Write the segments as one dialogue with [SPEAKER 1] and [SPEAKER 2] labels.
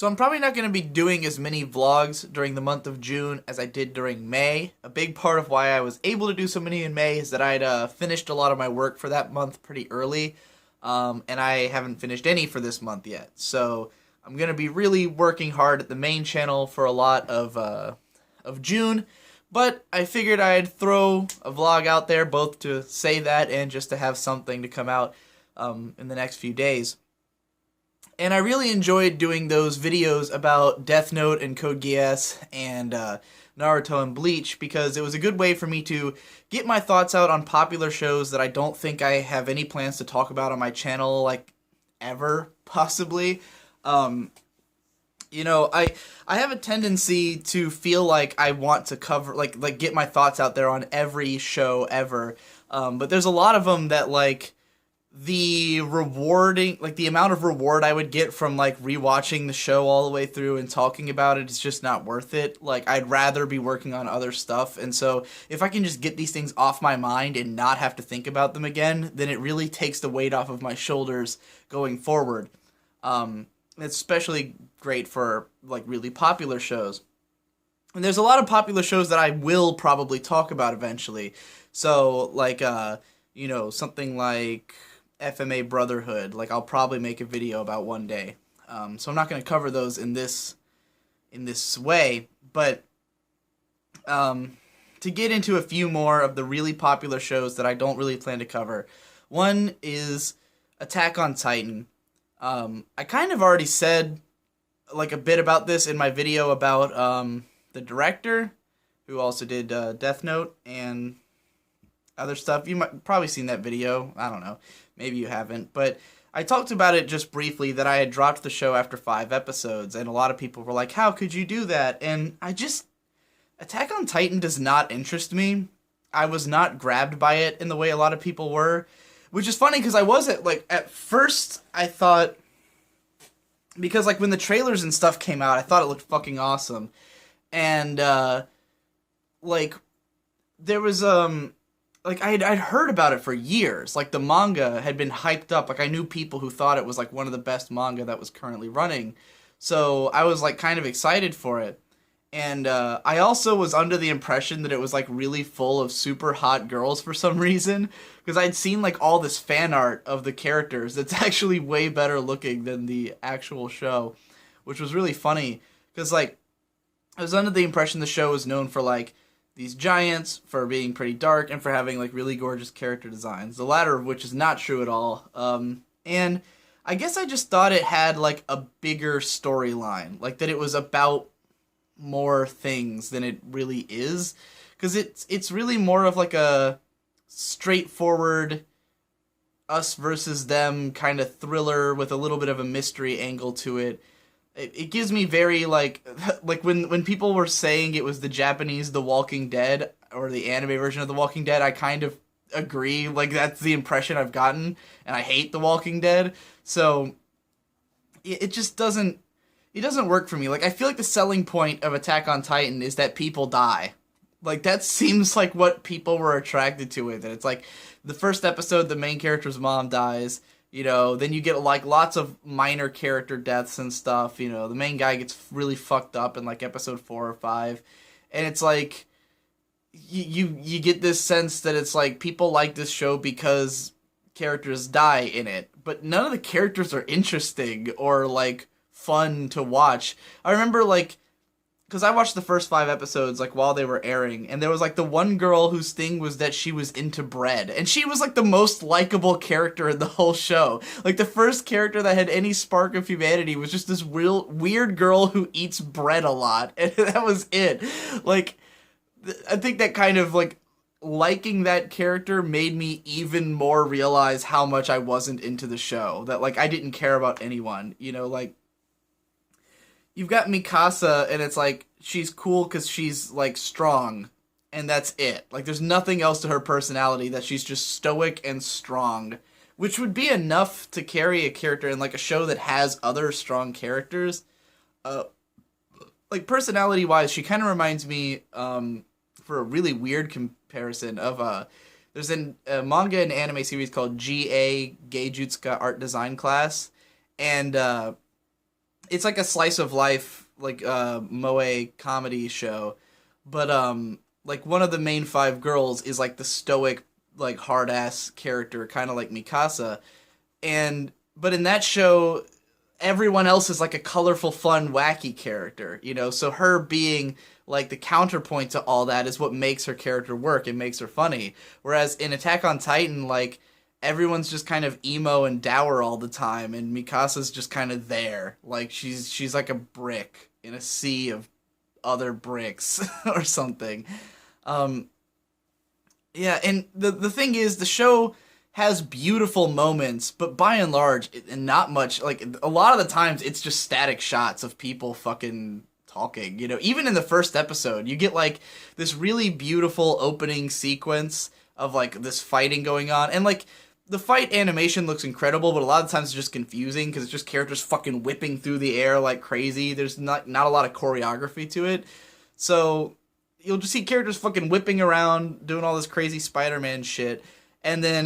[SPEAKER 1] So I'm probably not going to be doing as many vlogs during the month of June as I did during May. A big part of why I was able to do so many in May is that I'd finished a lot of my work for that month pretty early, and I haven't finished any for this month yet. So I'm going to be really working hard at the main channel for a lot of June, but I figured I'd throw a vlog out there both to say that and just to have something to come out in the next few days. And I really enjoyed doing those videos about Death Note and Code Geass and Naruto and Bleach because it was a good way for me to get my thoughts out on popular shows that I don't think I have any plans to talk about on my channel, like, ever, possibly. You know, I have a tendency to feel like I want to cover, like get my thoughts out there on every show ever. But there's a lot of them that, like, the amount of reward I would get from, like, rewatching the show all the way through and talking about it is just not worth it. Like, I'd rather be working on other stuff. And so if I can just get these things off my mind and not have to think about them again, then it really takes the weight off of my shoulders going forward. It's especially great for, like, really popular shows. And there's a lot of popular shows that I will probably talk about eventually. So, like, you know, something like FMA Brotherhood, like, I'll probably make a video about one day. So I'm not going to cover those in this way, but to get into a few more of the really popular shows that I don't really plan to cover. One is Attack on Titan. I kind of already said, like, a bit about this in my video about the director, who also did Death Note and other stuff. You might probably seen that video. I don't know. Maybe you haven't. But I talked about it just briefly, that I had dropped the show after 5 episodes, and a lot of people were like, how could you do that? And Attack on Titan does not interest me. I was not grabbed by it in the way a lot of people were. Which is funny, because I wasn't, like, at first I thought, because, like, when the trailers and stuff came out, I thought it looked fucking awesome. And, like, there was, like, I'd heard about it for years. Like, the manga had been hyped up. Like, I knew people who thought it was, like, one of the best manga that was currently running. So I was, like, kind of excited for it. And I also was under the impression that it was, like, really full of super hot girls for some reason. Because I'd seen, like, all this fan art of the characters that's actually way better looking than the actual show. Which was really funny. Because, like, I was under the impression the show was known for, like, these giants, for being pretty dark, and for having, like, really gorgeous character designs. The latter of which is not true at all. And I guess I just thought it had, like, a bigger storyline. Like, that it was about more things than it really is, because it's really more of, like, a straightforward us versus them kind of thriller with a little bit of a mystery angle to it. It gives me very, like when people were saying it was the Japanese The Walking Dead, or the anime version of The Walking Dead, I kind of agree. Like, that's the impression I've gotten, and I hate The Walking Dead, so it just doesn't work for me. Like, I feel like the selling point of Attack on Titan is that people die. Like, that seems like what people were attracted to with it. It's like, the first episode, the main character's mom dies, you know, then you get, like, lots of minor character deaths and stuff, you know, the main guy gets really fucked up in, like, episode 4 or 5, and it's like, you get this sense that it's like, people like this show because characters die in it, but none of the characters are interesting or, like, fun to watch. I remember, like, because I watched the first 5 episodes, like, while they were airing, and there was, like, the one girl whose thing was that she was into bread, and she was, like, the most likable character in the whole show. Like, the first character that had any spark of humanity was just this real weird girl who eats bread a lot, and that was it. Like, I think that kind of, like, liking that character made me even more realize how much I wasn't into the show. That, like, I didn't care about anyone, you know, like, you've got Mikasa, and it's like, she's cool because she's, like, strong, and that's it. Like, there's nothing else to her personality, that she's just stoic and strong, which would be enough to carry a character in, like, a show that has other strong characters. Like, personality-wise, she kind of reminds me, for a really weird comparison, of, there's a manga and anime series called GA Geijutsuka Art Design Class, and, it's like a slice of life, like moe comedy show, but like one of the main five girls is like the stoic, like hard ass character, kind of like Mikasa, and but in that show, everyone else is like a colorful, fun, wacky character, you know. So her being like the counterpoint to all that is what makes her character work and makes her funny. Whereas in Attack on Titan, like everyone's just kind of emo and dour all the time, and Mikasa's just kind of there, like she's like a brick in a sea of other bricks or something. Um, yeah, and the thing is, the show has beautiful moments, but by and large, and not much. Like a lot of the times, it's just static shots of people fucking talking. You know, even in the first episode, you get like this really beautiful opening sequence of like this fighting going on, and like the fight animation looks incredible, but a lot of times it's just confusing because it's just characters fucking whipping through the air like crazy. There's not a lot of choreography to it, so you'll just see characters fucking whipping around doing all this crazy Spider-Man shit, and then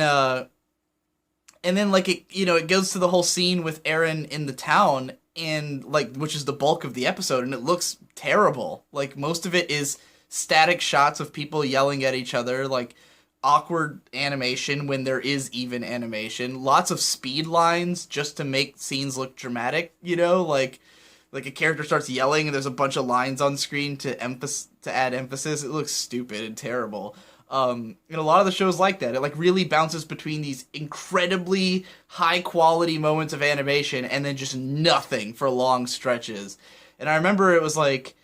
[SPEAKER 1] like it goes to the whole scene with Eren in the town, and like which is the bulk of the episode, and it looks terrible. Like most of it is static shots of people yelling at each other, like awkward animation when there is even animation, lots of speed lines just to make scenes look dramatic, you know, like a character starts yelling and there's a bunch of lines on screen to add emphasis. It looks stupid and terrible. And a lot of the shows like that. It like really bounces between these incredibly high quality moments of animation and then just nothing for long stretches. And I remember it was like,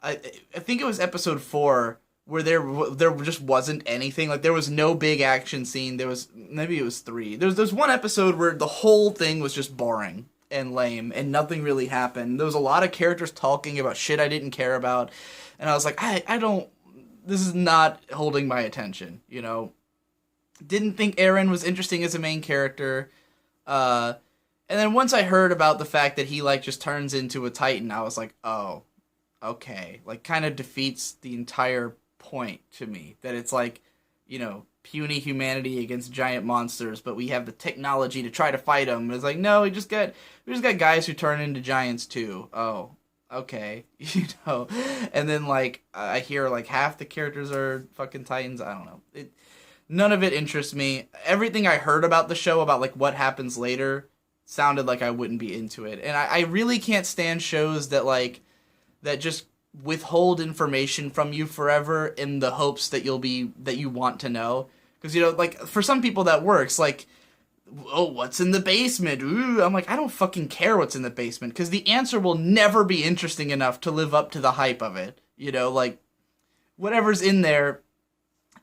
[SPEAKER 1] I think it was episode 4 where there just wasn't anything. Like there was no big action scene. Maybe it was 3. There's one episode where the whole thing was just boring and lame and nothing really happened. There was a lot of characters talking about shit I didn't care about, and I was like, I don't, this is not holding my attention, you know. Didn't think Eren was interesting as a main character, and then once I heard about the fact that he like just turns into a Titan, I was like, oh, okay, like kind of defeats the entire point to me, that it's like, you know, puny humanity against giant monsters, but we have the technology to try to fight them. It's like, no, we just got guys who turn into giants too. Oh, okay, you know. And then like I hear like half the characters are fucking Titans. I don't know. None of it interests me. Everything I heard about the show, about like what happens later, sounded like I wouldn't be into it. And I really can't stand shows that just withhold information from you forever in the hopes that you want to know. Because, you know, like for some people that works. Like, oh, what's in the basement? Ooh, I'm like, I don't fucking care what's in the basement, because the answer will never be interesting enough to live up to the hype of it. You know, like whatever's in there,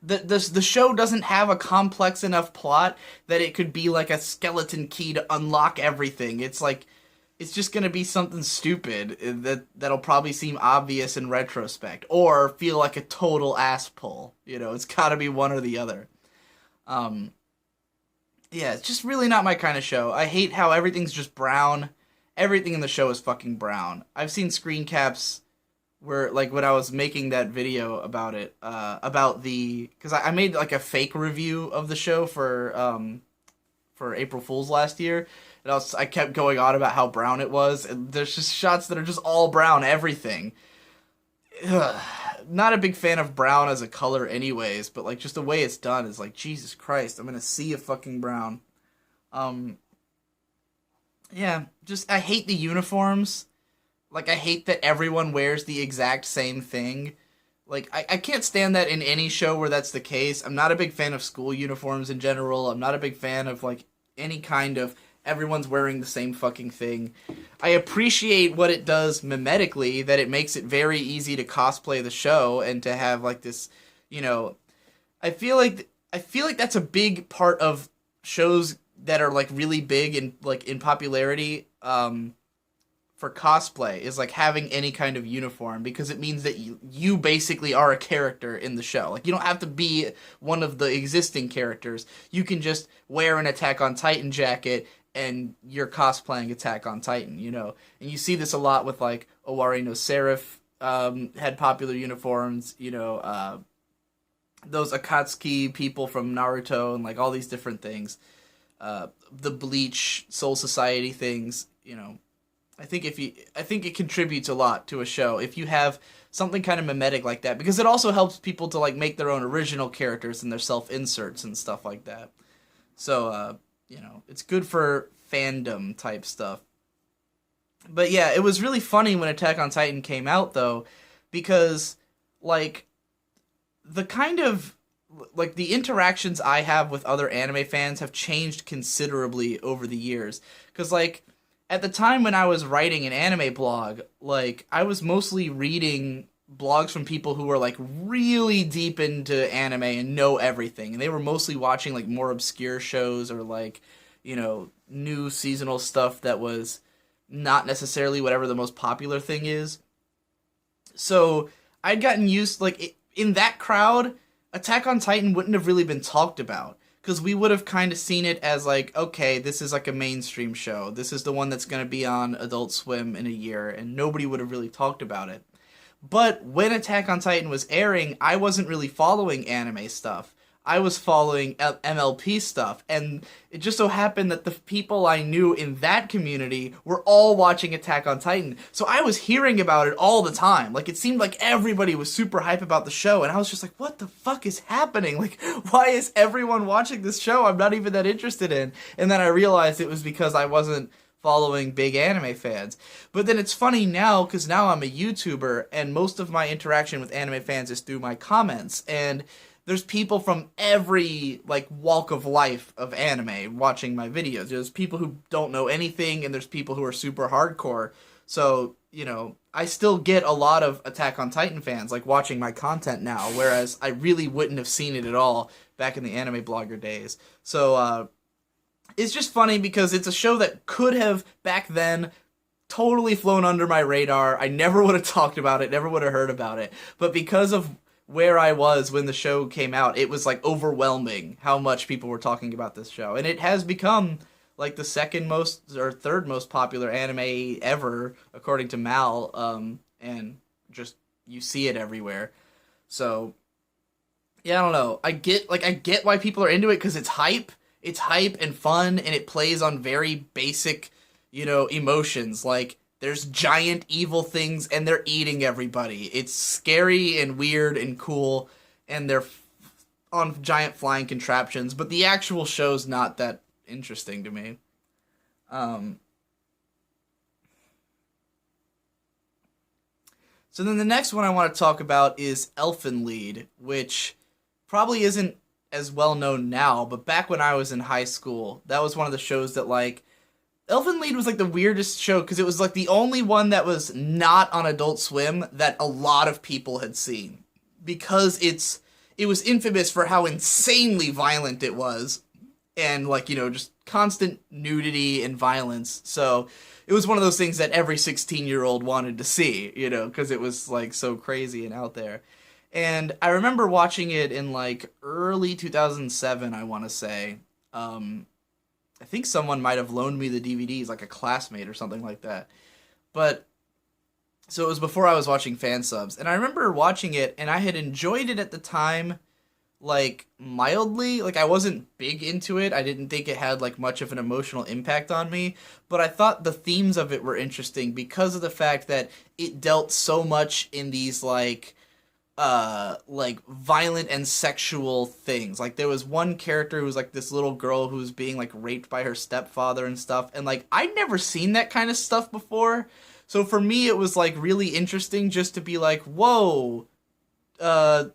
[SPEAKER 1] the show doesn't have a complex enough plot that it could be like a skeleton key to unlock everything. It's like, it's just gonna be something stupid that'll probably seem obvious in retrospect, or feel like a total ass pull. You know, it's gotta be one or the other. Yeah, it's just really not my kind of show. I hate how everything's just brown. Everything in the show is fucking brown. I've seen screen caps where, like, when I was making that video about it, because I made like a fake review of the show for April Fool's last year. And I kept going on about how brown it was, and there's just shots that are just all brown, everything. Ugh. Not a big fan of brown as a color anyways, but like just the way it's done is like, Jesus Christ, I'm gonna see a fucking brown. Yeah, just I hate the uniforms. Like I hate that everyone wears the exact same thing. Like I can't stand that in any show where that's the case. I'm not a big fan of school uniforms in general. I'm not a big fan of like any kind of everyone's wearing the same fucking thing. I appreciate what it does mimetically, that it makes it very easy to cosplay the show and to have like this, you know, I feel like that's a big part of shows that are like really big and like in popularity for cosplay, is like having any kind of uniform, because it means that you basically are a character in the show. Like you don't have to be one of the existing characters. You can just wear an Attack on Titan jacket and you're cosplaying Attack on Titan, you know. And you see this a lot with like Owari no Seraph had popular uniforms, you know, those Akatsuki people from Naruto and like all these different things. The Bleach Soul Society things, you know. I think it contributes a lot to a show if you have something kind of mimetic like that, because it also helps people to like make their own original characters and their self inserts and stuff like that. So it's good for fandom type stuff. But yeah, it was really funny when Attack on Titan came out though, because like the kind of like the interactions I have with other anime fans have changed considerably over the years. Cause like at the time when I was writing an anime blog, like I was mostly reading blogs from people who were like really deep into anime and know everything. And they were mostly watching like more obscure shows or like, new seasonal stuff that was not necessarily whatever the most popular thing is. So I'd gotten used, like, in that crowd, Attack on Titan wouldn't have really been talked about. Because we would have kind of seen it as, like, okay, this is like a mainstream show. This is the one that's going to be on Adult Swim in a year, and nobody would have really talked about it. But when Attack on Titan was airing, I wasn't really following anime stuff. I was following MLP stuff, and it just so happened that the people I knew in that community were all watching Attack on Titan, so I was hearing about it all the time. Like, it seemed like everybody was super hype about the show, and I was just like, what the fuck is happening? Like, why is everyone watching this show I'm not even that interested in? And then I realized it was because I wasn't following big anime fans. But then it's funny now, because now I'm a YouTuber, and most of my interaction with anime fans is through my comments, and there's people from every, like, walk of life of anime watching my videos. There's people who don't know anything, and there's people who are super hardcore. So, I still get a lot of Attack on Titan fans, like, watching my content now, whereas I really wouldn't have seen it at all back in the anime blogger days. So, it's just funny because it's a show that could have, back then, totally flown under my radar. I never would have talked about it, never would have heard about it. But because of where I was when the show came out, it was like overwhelming how much people were talking about this show. And it has become like the second most or third most popular anime ever, according to Mal. And just, you see it everywhere. So, yeah, I don't know. I get why people are into it because it's hype. It's hype and fun, and it plays on very basic, emotions. Like, there's giant evil things, and they're eating everybody. It's scary and weird and cool, and they're on giant flying contraptions, but the actual show's not that interesting to me. So then the next one I want to talk about is Elfen Lied, which probably isn't as well known now, but back when I was in high school, that was one of the shows that, like, Elfen Lied was like the weirdest show because it was like the only one that was not on Adult Swim that a lot of people had seen, because it was infamous for how insanely violent it was, and like, just constant nudity and violence. So it was one of those things that every 16-year-old wanted to see, because it was like so crazy and out there. And I remember watching it in like early 2007, I want to say. I think someone might have loaned me the DVDs, like a classmate or something like that. But, so it was before I was watching fan subs. And I remember watching it, and I had enjoyed it at the time, like, mildly. Like, I wasn't big into it. I didn't think it had, like, much of an emotional impact on me. But I thought the themes of it were interesting because of the fact that it dealt so much in these, like violent and sexual things. Like, there was one character who was like this little girl who was being like raped by her stepfather and stuff, and like I'd never seen that kind of stuff before. So for me it was like really interesting just to be like, whoa,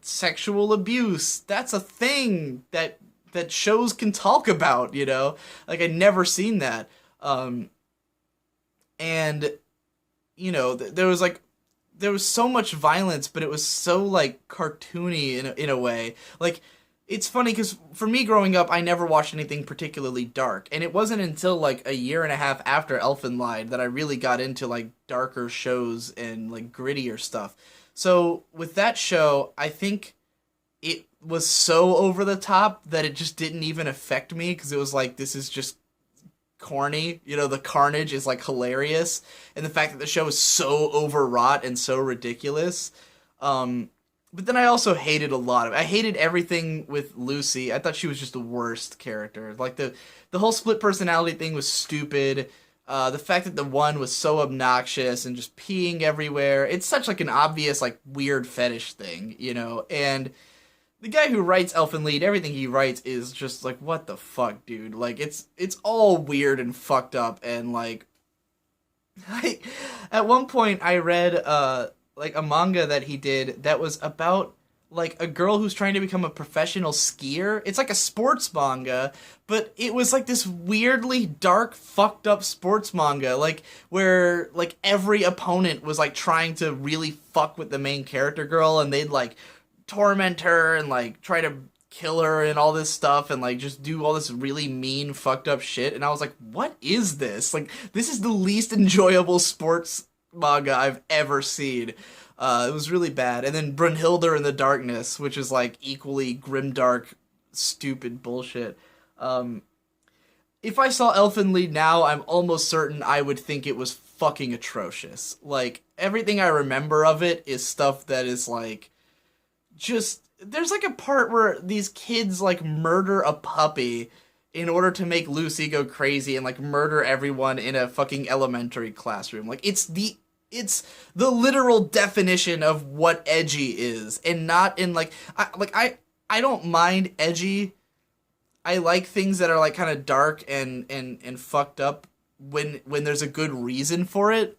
[SPEAKER 1] sexual abuse, that's a thing that shows can talk about, like I'd never seen that. And there was so much violence, but it was so, like, cartoony in a way. Like, it's funny, because for me growing up, I never watched anything particularly dark. And it wasn't until, like, a year and a half after Elfen Lied that I really got into, like, darker shows and, like, grittier stuff. So, with that show, I think it was so over the top that it just didn't even affect me, because it was like, this is just corny, the carnage is like hilarious, and the fact that the show is so overwrought and so ridiculous. But then I also hated a lot of it. I hated everything with Lucy. I thought she was just the worst character. Like the whole split personality thing was stupid. The fact that the one was so obnoxious and just peeing everywhere. It's such like an obvious like weird fetish thing, you know. And the guy who writes Elfen Lied, everything he writes is just like, what the fuck, dude? Like it's all weird and fucked up and like at one point I read like a manga that he did that was about like a girl who's trying to become a professional skier. It's like a sports manga, but it was like this weirdly dark, fucked up sports manga, like where like every opponent was like trying to really fuck with the main character girl, and they'd like torment her and like try to kill her and all this stuff and like just do all this really mean fucked up shit. And I was like, what is this? Like, this is the least enjoyable sports manga I've ever seen. It was really bad. And then Brunhilde in the Darkness, which is like equally grimdark, stupid bullshit. If I saw Elfen Lied now, I'm almost certain I would think it was fucking atrocious. Like, everything I remember of it is stuff that is like, just, there's like a part where these kids like murder a puppy in order to make Lucy go crazy and like murder everyone in a fucking elementary classroom. Like, it's the literal definition of what edgy is, and not in like I don't mind edgy. I like things that are like kind of dark and fucked up when there's a good reason for it.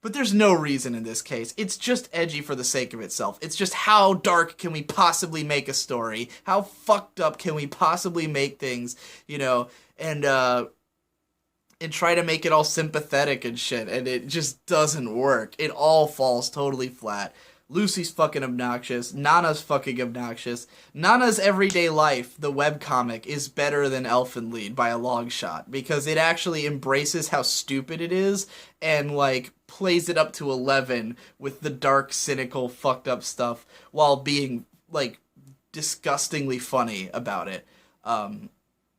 [SPEAKER 1] But there's no reason in this case. It's just edgy for the sake of itself. It's just how dark can we possibly make a story? How fucked up can we possibly make things, you know? And try to make it all sympathetic and shit, and it just doesn't work. It all falls totally flat. Lucy's fucking obnoxious. Nana's fucking obnoxious. Nana's Everyday Life, the webcomic, is better than Elfen Lied by a long shot, because it actually embraces how stupid it is and, like, plays it up to 11 with the dark, cynical, fucked up stuff while being, like, disgustingly funny about it.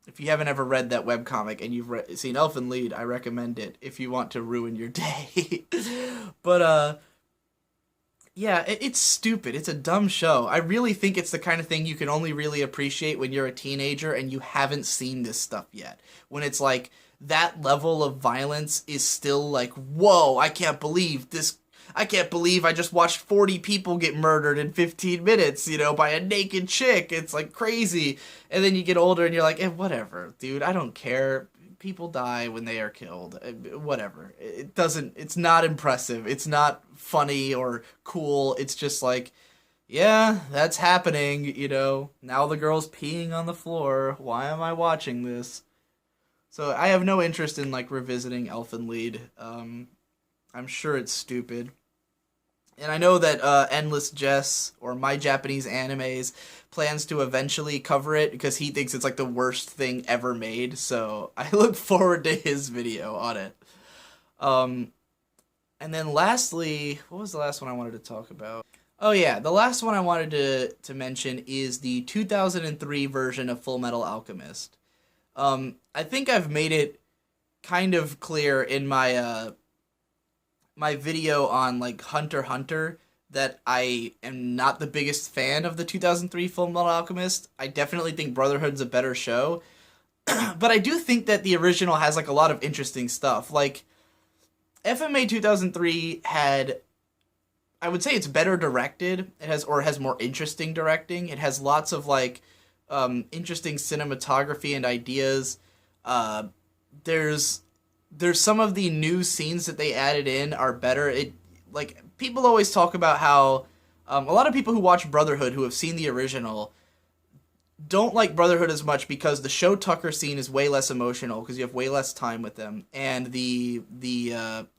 [SPEAKER 1] If you haven't ever read that webcomic and you've seen Elfen Lied, I recommend it if you want to ruin your day. But, yeah, it's stupid. It's a dumb show. I really think it's the kind of thing you can only really appreciate when you're a teenager and you haven't seen this stuff yet. When it's like, that level of violence is still like, whoa, I can't believe I just watched 40 people get murdered in 15 minutes, you know, by a naked chick. It's like crazy. And then you get older and you're like, whatever, dude, I don't care. People die when they are killed. Whatever. It's not impressive. It's not funny or cool. It's just like, yeah, that's happening, you know. Now the girl's peeing on the floor. Why am I watching this? So I have no interest in, like, revisiting Elfen Lied. I'm sure it's stupid. And I know that Endless Jess, or My Japanese Animes, plans to eventually cover it because he thinks it's like the worst thing ever made. So I look forward to his video on it. And then lastly, what was the last one I wanted to talk about? Oh yeah, the last one I wanted to mention is the 2003 version of Full Metal Alchemist. I think I've made it kind of clear in my my video on, like, Hunter x Hunter that I am not the biggest fan of the 2003 Full Metal Alchemist. I definitely think Brotherhood's a better show. But I do think that the original has, like, a lot of interesting stuff. Like, FMA 2003 had, I would say it's better directed. It has more interesting directing. It has lots of, like, interesting cinematography and ideas. There's some of the new scenes that they added in are better. Like, people always talk about how a lot of people who watch Brotherhood who have seen the original don't like Brotherhood as much because the Show Tucker scene is way less emotional because you have way less time with them, and the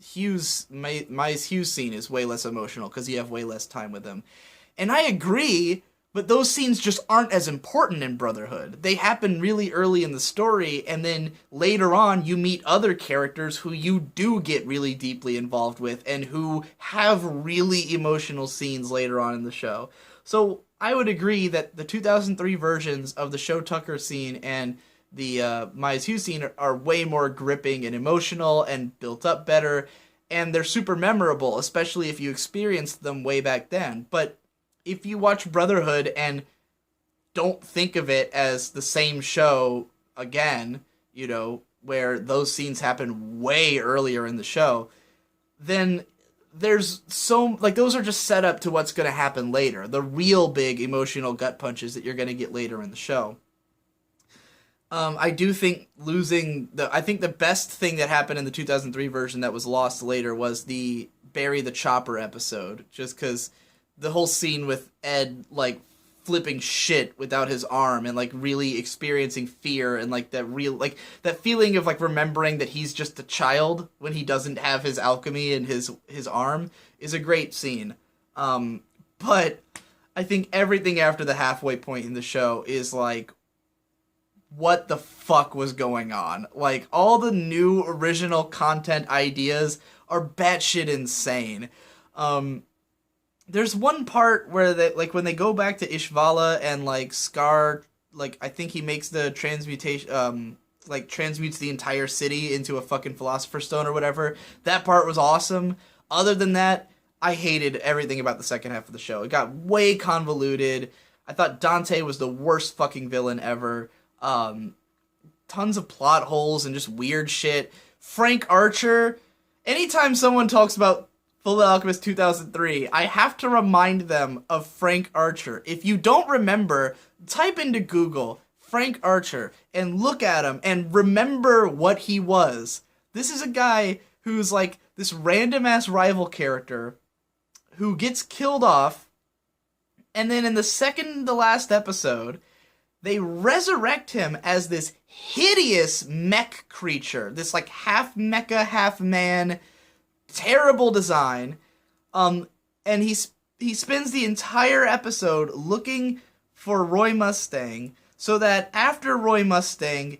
[SPEAKER 1] Hughes Miles Hughes scene is way less emotional because you have way less time with them. And I agree, but those scenes just aren't as important in Brotherhood. They happen really early in the story, and then later on you meet other characters who you do get really deeply involved with and who have really emotional scenes later on in the show. So I would agree that the 2003 versions of the Show Tucker scene and the Miles Hughes scene are way more gripping and emotional and built up better, and they're super memorable, especially if you experienced them way back then. But if you watch Brotherhood and don't think of it as the same show again, you know, where those scenes happen way earlier in the show, then there's those are just set up to what's going to happen later. The real big emotional gut punches that you're going to get later in the show. I do think I think the best thing that happened in the 2003 version that was lost later was the Bury the Chopper episode, just because the whole scene with Ed, like, flipping shit without his arm and, like, really experiencing fear and, like, that feeling of, like, remembering that he's just a child when he doesn't have his alchemy and his arm is a great scene. But I think everything after the halfway point in the show is, like, what the fuck was going on? Like, all the new original content ideas are batshit insane. There's one part where when they go back to Ishvala and, like, Scar, like, I think he makes the transmutation, transmutes the entire city into a fucking Philosopher's Stone or whatever. That part was awesome. Other than that, I hated everything about the second half of the show. It got way convoluted. I thought Dante was the worst fucking villain ever. Tons of plot holes and just weird shit. Frank Archer, anytime someone talks about Full Alchemist 2003, I have to remind them of Frank Archer. If you don't remember, type into Google Frank Archer and look at him and remember what he was. This is a guy who's like this random ass rival character who gets killed off, and then in the second to last episode, they resurrect him as this hideous mech creature. This, like, half mecha, half man, terrible design. And he spends the entire episode looking for Roy Mustang, so that after Roy Mustang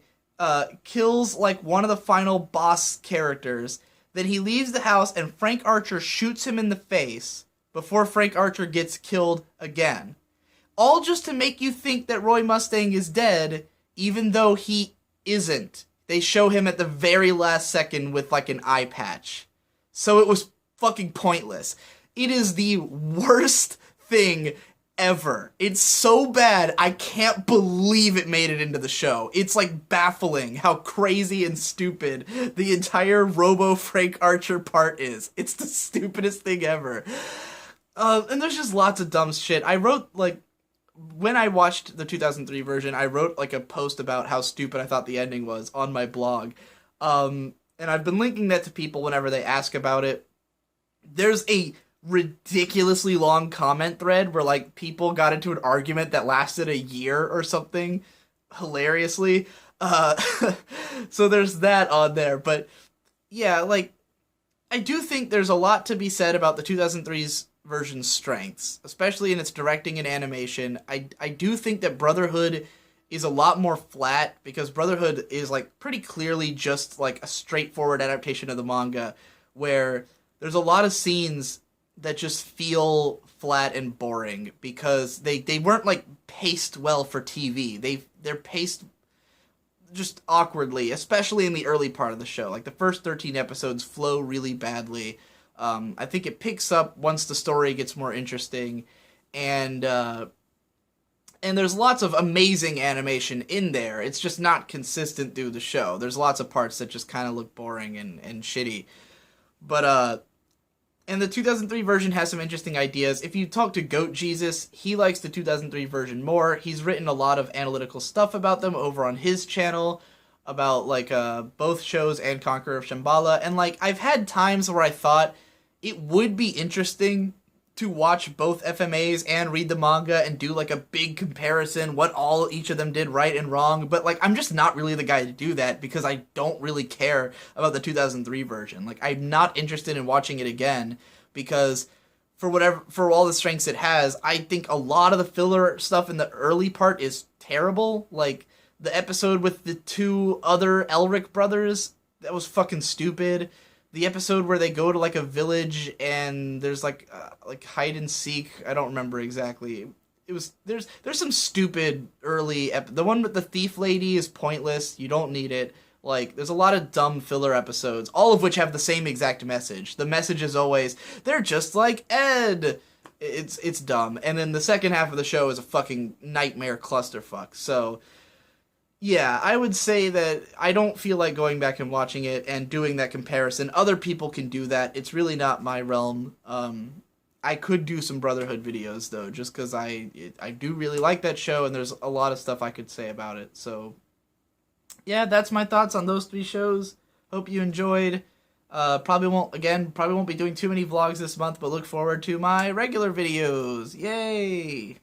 [SPEAKER 1] kills, like, one of the final boss characters, then he leaves the house and Frank Archer shoots him in the face before Frank Archer gets killed again. All just to make you think that Roy Mustang is dead, even though he isn't. They show him at the very last second with, like, an eye patch. So it was fucking pointless. It is the worst thing ever. It's so bad, I can't believe it made it into the show. It's, like, baffling how crazy and stupid the entire Robo Frank Archer part is. It's the stupidest thing ever. And there's just lots of dumb shit. I wrote, like, when I watched the 2003 version, I wrote, like, a post about how stupid I thought the ending was on my blog. And I've been linking that to people whenever they ask about it. There's a ridiculously long comment thread where, like, people got into an argument that lasted a year or something, hilariously. So there's that on there. But, yeah, like, I do think there's a lot to be said about the 2003's version's strengths, especially in its directing and animation. I do think that Brotherhood is a lot more flat, because Brotherhood is, like, pretty clearly just, like, a straightforward adaptation of the manga, where there's a lot of scenes that just feel flat and boring because they weren't, like, paced well for TV. They're paced just awkwardly, especially in the early part of the show. Like, the first 13 episodes flow really badly. I think it picks up once the story gets more interesting, and there's lots of amazing animation in there. It's just not consistent through the show. There's lots of parts that just kind of look boring and shitty. But, and the 2003 version has some interesting ideas. If you talk to Goat Jesus, he likes the 2003 version more. He's written a lot of analytical stuff about them over on his channel, about, like, both shows and Conqueror of Shambhala. And, like, I've had times where I thought it would be interesting to watch both FMAs and read the manga and do, like, a big comparison, what all each of them did right and wrong. But, like, I'm just not really the guy to do that because I don't really care about the 2003 version. Like, I'm not interested in watching it again because for all the strengths it has, I think a lot of the filler stuff in the early part is terrible. Like, the episode with the two other Elric brothers, that was fucking stupid. The episode where they go to, like, a village and there's, like hide and seek. I don't remember exactly. There's some stupid early the one with the thief lady is pointless. You don't need it. Like, there's a lot of dumb filler episodes, all of which have the same exact message. The message is always, they're just like Ed. It's dumb. And then the second half of the show is a fucking nightmare clusterfuck. So Yeah, I would say that I don't feel like going back and watching it and doing that comparison. Other people can do that. It's really not my realm. I could do some Brotherhood videos though, just because I do really like that show, and there's a lot of stuff I could say about it. So yeah, that's my thoughts on those three shows. Hope you enjoyed. Probably won't be doing too many vlogs this month, but look forward to my regular videos. Yay!